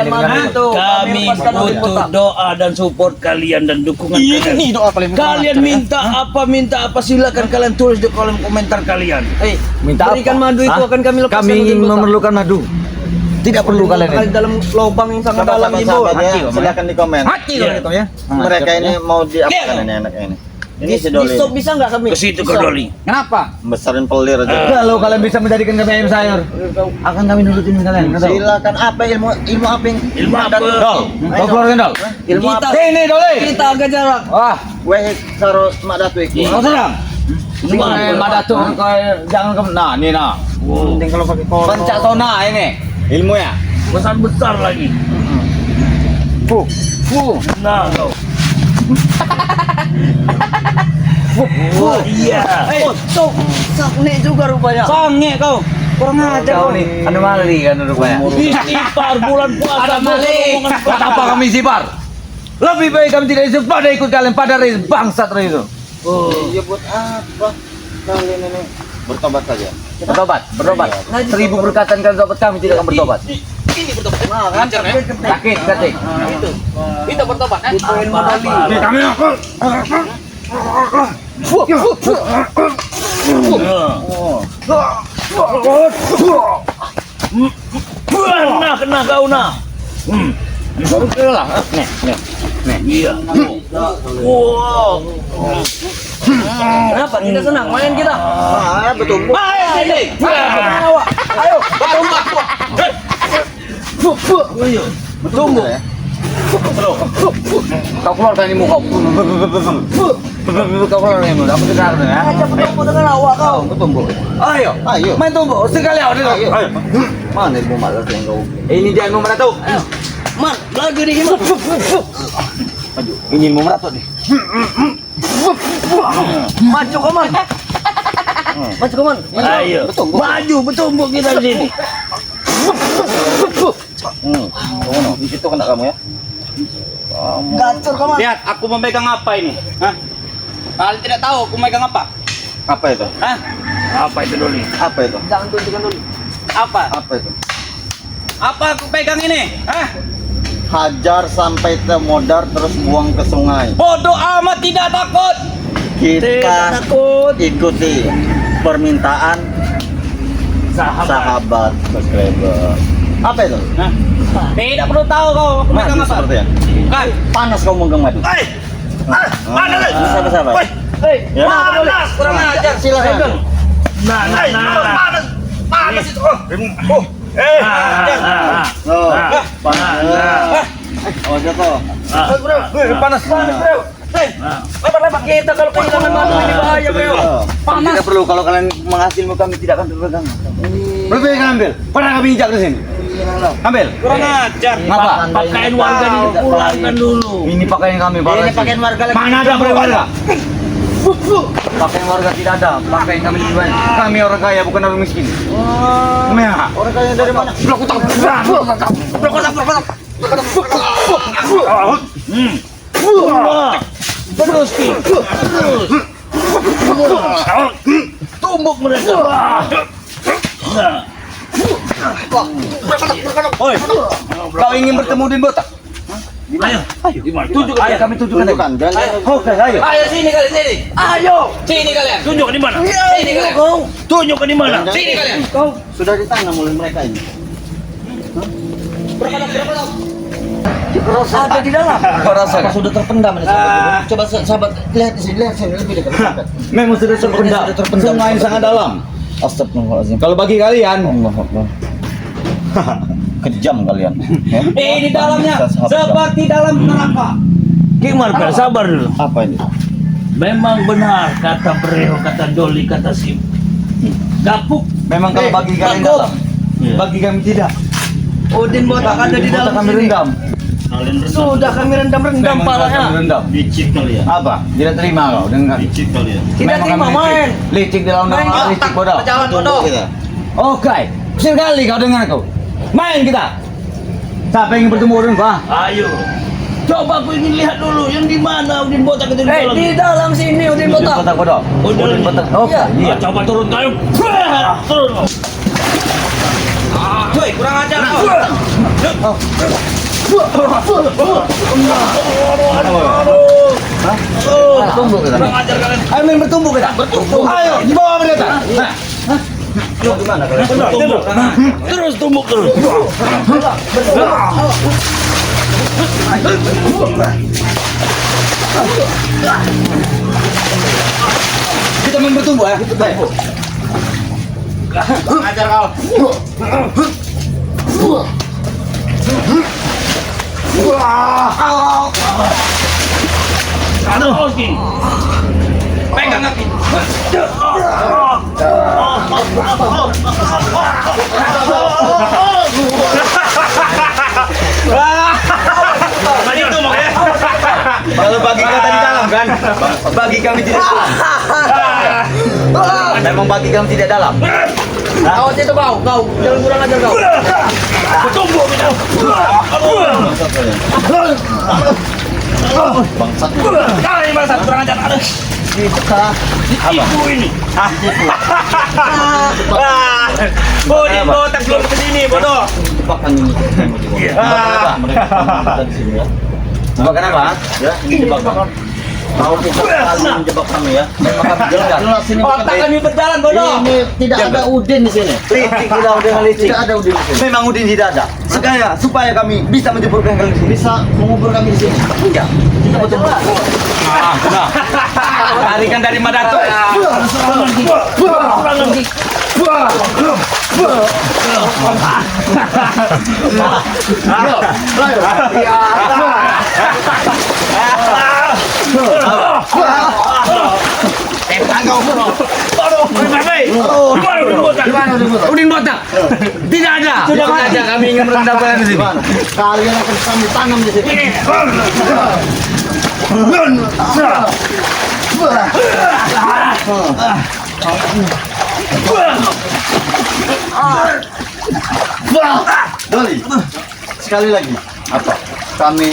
Kami butuh doa dan support kalian dan dukungan kalian. Ini doa paling Kalian minta apa silakan kalian tulis di kolom komentar kalian. Minta Berikan apa? madu itu akan kami lepaskan. Kami ingin memerlukan madu. Tidak perlu kalian ini. dalam lubang yang sangat dalam ini, Bu. Sahabat ya, silakan di komen. Mati Iya. gitu ya. Mereka ini mau diapakan ini anak ini? Ini si Di Doli. stop bisa nggak kami? Ke situ ke Doli. Kenapa? Besarin pelir aja. Kalau kalian bisa menjadikan kami ayam sayur, akan kami nurutin kalian. Silakan apa ilmu apa yang Ilmu apa? Dol, kau keluarin Dol. ilmu apa? Sini Doli. Kita agak jarak. Wah, Weh karo mak datu iki. kau sedang. Ilmu apa? Ada tuh, jangan ke nah, ini nah. Penting kalau pakai kolor. Pencak tona ini. Ilmu ya. Besar lagi. Nah, kau. Iya. Tuh, sakne juga rupanya. Sange kau. Kurang ajar kau nih. Anu mali kan rupanya. Istighfar bulan puasa. Ada mali. Buat apa kami sifar? Lebih baik kami tidak isip pada ikut kalian pada ris bangsat itu. Iya buat apa? Kalian ini bertobat saja. Bertobat. 1000 berkatan kalian bertobat kami tidak akan bertobat. Ini bertobat. Nah, kan Sakit katik. Kita bertobat. Ilmu tadi. Kami Kena kau nah. Iya. Wow. Kenapa? Kita senang main kita. Ah, betul. Ayo, Tunggu. Kau keluarkan ini muka. Kau keluarkan ini muka. Aku dengar ya. aja bertemu dengan awak kau. Tunggu. Ayo. Ayo. Main tunggu. Sekali awak dulu. Ayo. Mana ilmu malas yang kau? Ini dia ilmu meratu. Man, lagi di gimana? Aduh, ini ilmu meratu nih. Maju koman. Maju koman. Ayo. Maju bertumbuk kita di sini. Di situ kena kamu ya. Gacor koman. Lihat, aku memegang apa ini? Hah? Kalian tidak tahu aku memegang apa? Apa itu? Hah? Apa itu Doli? Apa itu? Jangan tunjukkan dulu. Apa? Apa itu? Apa aku pegang ini? Hah? Hajar sampai temodar terus buang ke sungai. Bodoh amat, tidak takut. Kita Takut. ikuti permintaan sahabat subscriber. Apa itu? Hah? Tidak perlu tahu kau aku memegang Madu apa. seperti ya. Bukan. Panas kau megang madu. Mana lagi? Sahabat-sahabat. Hei, Ya. panas, kurang ajar. Silakan. Nah. Panas itu. Oh, panas. Oh, jatuh. Panas. Lebar-lebar kita kalau kehilangan madu ini bahaya, bro. Panas. Tidak perlu kalau kalian menghasilmu kami tidak akan terpegang. Lebih baik ambil. Pernah kami injak di sini. Ambil. Kurang ajar. Ngapa? Pakaian warga dipulangkan dulu. Ini pakaian kami. Ini pakaian warga lagi. Mana ada warga? Pakaian warga tidak ada. Pakaian kami lebih banyak. Kami orang kaya bukan orang miskin. Mea. Orang kaya dari mana? Blok utang. Terus Ki. Terus. Tumbuk mereka. Nah. Oi. Kau ingin bertemu dengan botak? Ayo. Di mana? Tunjukkan. Ayo kami tunjukkan. Tunjukkan. Jangan. Oke, ayo. Ayo sini kalian sini. Ayo. Sini kalian. Tunjuk di mana? Sini kalian. Tunjuk di mana? Sini kalian. Kau Sudah ditanam oleh mereka ini. ada di dalam. Kau rasa? Apa sudah terpendam ini sahabat? Coba sahabat lihat di sini, lihat sini lebih dekat. Memang sudah terpendam. Sudah terpendam. Sungai yang sangat dalam. Astagfirullahaladzim. Kalau bagi kalian, Allah Akbar. Kejam kalian. Ya? Di dalamnya seperti dalam neraka. Gimana Pel? Sabar dulu. Apa ini? Memang benar kata Breo, kata Doli, kata Sim. Gapuk. memang kalau bagi kalian dalam, bagi kami tidak. Udin botak ada di dalam kami sini. rendam. Sudah kami rendam-rendam Memang kami palanya. rendam. Licik kalian. Apa? Tidak terima kau dengar. Licik kalian. Tidak Memang terima kami main. licik di dalam Main nama kita. licik bodoh. Jalan bodoh. Kita. Oke, sekali kau dengar kau. Main kita. Siapa yang ingin bertemu dengan Pak? Ayo. Coba aku ingin lihat dulu yang di mana Udin botak itu di dalam. Di dalam sini Udin botak. Botak bodoh. Udin Botak. Oke, Iya, iya. coba turun kayu. Turun. Cuy, kurang ajar kau. Bertumbuk kita. Ayo main bertumbuk kita. Ayo, di bawah mereka. Di mana kalian? Terus tumbuk terus. Kita main bertumbuk ya. Ajar kau. Aduh, oke. Pegang kaki. Tadi itu mau ya. Kalau bagi kata di dalam kan, bagi kami tidak. Memang bagi kami tidak dalam. Awas itu kau, jangan kurang ajar kau. Tumbuk kita. Bangsat. Kali bangsat kurang ajar. Aduh. Ibu ini. Bodoh, botak belum kesini, bodoh. Jebakan ini. Mereka di sini ya. Jebakan apa? Ya, ini jebakan. Mau kita kali menjebak kami ya. Memang kami jelas. Otak kami berjalan bodoh. Ini tidak ada Udin di sini. Licik tidak ada licik. Tidak ada Udin di sini. Memang Udin tidak ada. Supaya kami bisa menjeburkan kalian di sini. Bisa mengubur kami di sini. Tidak. Kita betul. Nah. Tarikan dari Madato. Udin botak. Tidak ada. Sudah saja kami ingin merendahkan di sini. Kalian akan kami tanam di sini. Doli. Sekali lagi. Apa? Kami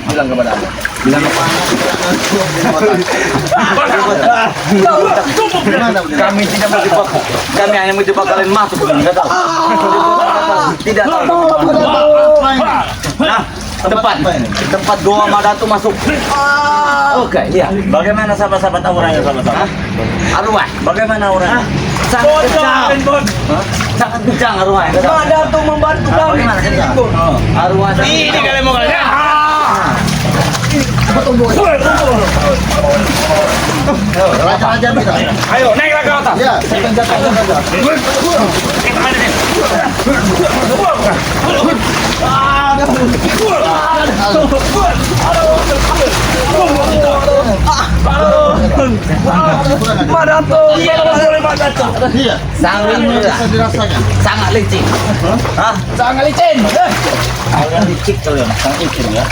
Bilang kepada Anda. Bilang apa? Kami tidak menjebak. Kami hanya menjebak kalian masuk. Tidak tahu. Tidak tahu. Nah, tempat doa Madato masuk. Oke, iya. Bagaimana sahabat-sahabat auranya sahabat-sahabat? Arwah. Bagaimana auranya? Sangat kejam. Sangat kejam arwah. Madato membantu kami. Bagaimana kejam? Arwah. Ini kalian mau kalian. Raja-raja bisa. Ayo naiklah ke atas. Ya, saya akan jatuhkan saja. Madato. Iya, boleh Madato. Iya. Sangat mudah. Bisa dirasakan. Sangat licik. Hah? Sangat licin. Kalian licik kalian. Sangat licik ya.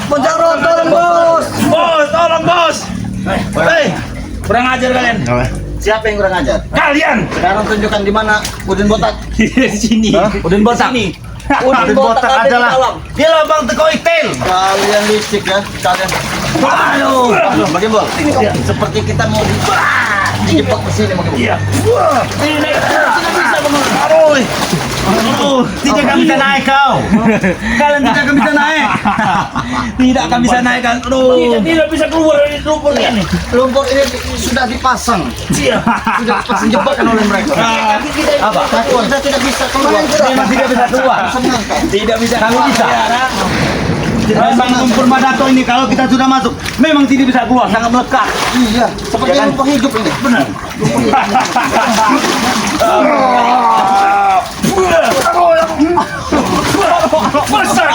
Menjaro, tolong bos. Bos, tolong bos. Hei, kurang ajar kalian. Siapa yang kurang ajar? Kalian. Sekarang tunjukkan di mana Udin botak. Di sini. Udin botak. Sini. Udin botak ada di dalam. Dia lubang teko itil. Kalian licik ya. Kalian. Aduh. Bagaimana? Seperti kita mau dijebak ke sini bagaimana? Iya. Ini naik. Tidak bisa mengaruh. Tidak akan bisa naik kau. Kalian tidak akan bisa naik. Tidak akan bisa naik kan. Tidak bisa keluar dari lumpur ini. Lumpur ini sudah dipasang. Iya. Sudah dipasang jebakan oleh mereka. Apa? Tapi kita tidak bisa keluar. Memang tidak bisa keluar. Tidak bisa. Kami bisa. Memang lumpur Madato ini kalau kita sudah masuk, memang tidak bisa keluar, sangat melekat. Iya, seperti Ya kan? lumpur hidup ini. Benar. Besar.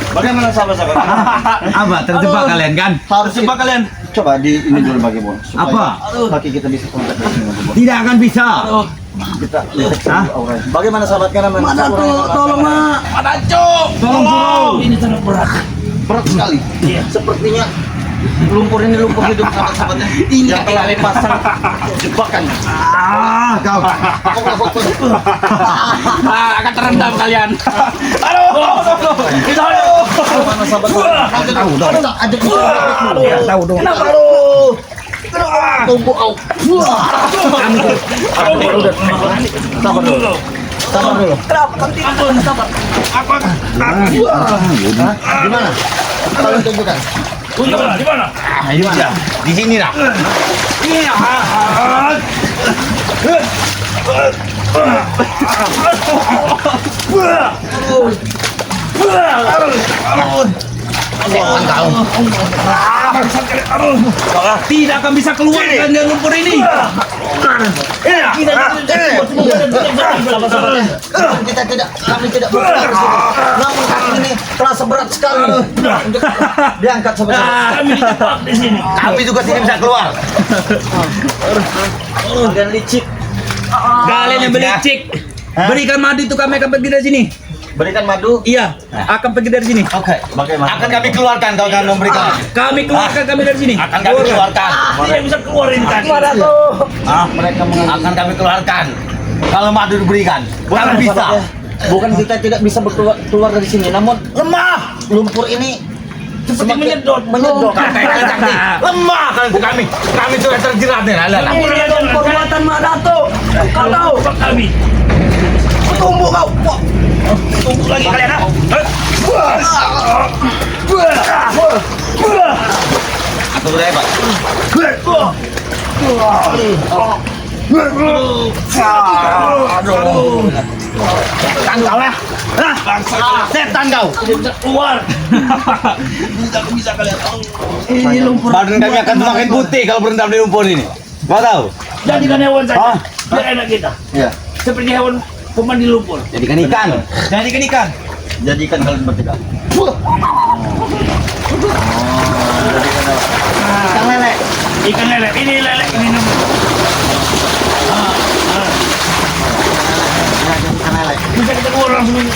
Bagaimana sahabat-sahabat? Apa? Terjebak kalian kan? Harus Coba kalian. coba di ini dulu bagaimana supaya Apa? kaki kita bisa kontak di sini bagaimana. Tidak akan bisa. Kita lihat Hah? auranya. Bagaimana sahabat karena Madato, tolong mak. Madato. Tolong. Ini sangat berat. berat sekali. Iya. Sepertinya lumpur ini lumpur hidup sahabat-sahabatnya. Ini yang telah pasang jebakan. Kau. Akan terendam kalian. Aduh. Kita Mana sahabat-sahabat? Ada Tahu dong. Kenapa lu? Tumbuk kau. Sabar dulu. Sabar dulu. Kenapa nanti? Ampun, sabar. Aku akan. Gimana? Kalau tumbukan. Di mana? Di mana? Di sini lah. tidak akan bisa keluar dari lumpur ini. Kita tidak, kami tidak bergerak di sini. Namun kaki ini terasa berat sekali untuk diangkat sahabat-sahabat. Kami dijebak di sini. Kami juga tidak bisa keluar. Dan licik. Kalian yang belicik. Berikan madu itu kami akan pergi dari sini. Berikan madu. Iya, akan pergi dari sini. Oke, bagaimana? Akan kami keluarkan kalau kalian memberikan. Kami keluarkan kami dari sini. Akan kami keluarkan. Tidak bisa keluar ini tadi. Gimana tuh? Mereka akan kami keluarkan. Kalau madu diberikan, bukan bisa. Bukan kita tidak bisa keluar dari sini, namun lemah. Lumpur ini Seperti menyedot. lemah kalian kami sudah terjerat nih. Ini dong perbuatan Mak Dato. Kau tahu? Jebak kami. Tumbuk kau. Tunggu lagi kalian. Aku sudah hebat. Tangkau ya. Setan kau. Tidak bisa keluar. Bisa kalian. Ini lumpur. Badan kami akan semakin putih kalau berendam di lumpur ini. Kau tahu? Jadikan hewan saja. Biar enak kita. Iya. Seperti hewan pemandi lumpur. Jadikan ikan. Jadikan ikan. Jadikan kalian bertiga. Ikan lele. Ikan lele. Ini lele. Ini nomor. Ikan lele. Bisa kita keluar langsung ini.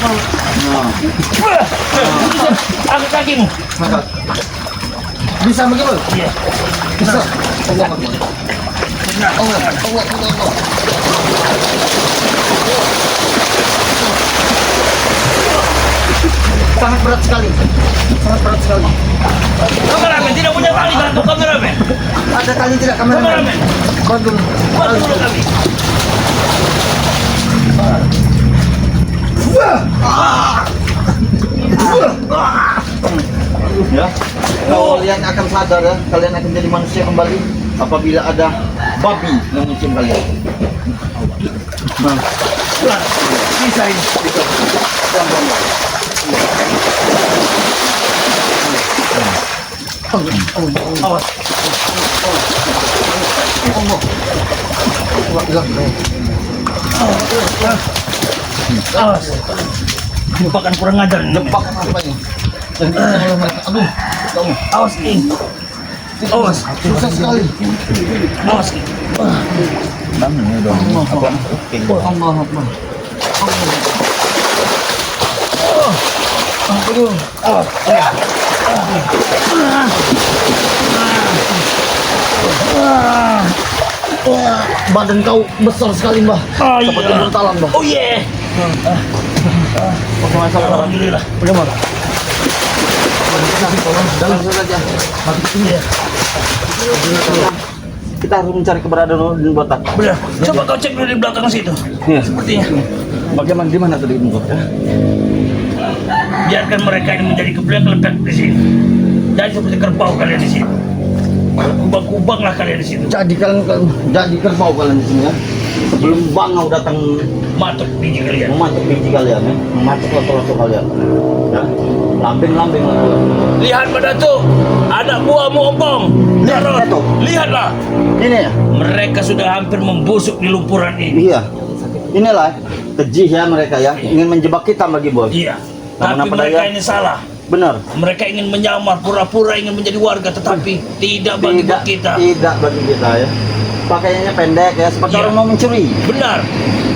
Angkat kakimu. Bisa begitu? Iya. Bisa. Sangat berat sekali. Sangat berat sekali. Kameramen tidak punya tali kan untuk kameramen. Ada kali tidak kameramen. Kameramen. Bantu. Bantu dulu kami. Ya. Kalian akan sadar ya, kalian akan jadi manusia kembali apabila ada babi yang mencium kalian. Bisa ini. Awas. Awas. Jebakan kurang ajar. Jebak apa ini? Aduh, kamu. Awas ini. Awas. Susah sekali. Awas. Allah Akbar. Badan kau besar sekali, Mbah. Oh Seperti iya. bertalan, Mbah. Oh yeah. Alhamdulillah. Bagaimana? Dalam saja. Iya. Kita harus mencari keberadaan di botak. Benar. Coba kau cek dulu di belakang situ. Iya. Sepertinya. Bagaimana di mana tadi botak? Biarkan mereka ini menjadi kebelet-kelepet di sini. Jadi seperti kerbau kalian di sini. Kubang-kubang lah kalian di situ. Jadi kerbau kalian di sini ya. Sebelum bangau datang Matuk biji kalian. mematuk biji kalian ya, mematuk lato-lato kalian. Ya. Lambing-lambing lah. Lihat pada tuh, ada buahmu ompong. Jarot, Lihat, Dato. lihatlah. Ini ya. Mereka sudah hampir membusuk di lumpuran ini. Iya. Inilah keji ya mereka ya, ingin menjebak kita bagi bos. Iya. Namun Tapi apa mereka daya? ini salah. Benar. Mereka ingin menyamar, pura-pura ingin menjadi warga, tetapi tidak bagi kita. Tidak bagi kita ya. Pakaiannya pendek ya, seperti Iya. orang mau mencuri. Benar.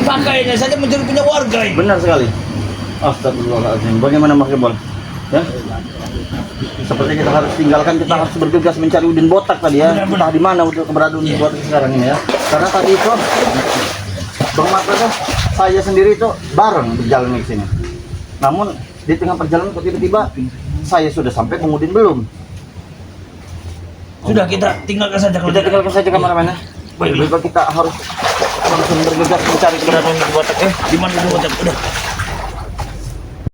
Pakaiannya saja mencuri punya warga ini. Benar sekali. Astagfirullahaladzim. Bagaimana Mas Kebon? Ya? Seperti kita harus tinggalkan, kita harus bergegas mencari Udin Botak tadi ya. Benar, Entah di mana keberadaan Udin Botak sekarang ini ya. Karena tadi itu Bang Marco tuh, saya sendiri itu bareng berjalan ke sini. Namun di tengah perjalanan kok tiba-tiba saya sudah sampai, Udin belum. Sudah kita tinggalkan saja kalau Kita tinggalkan saja kameramen ya. Baik. Lebih baik kita harus langsung bergegas mencari keberadaan Udin Botak. Di mana Udin Botak? Udah.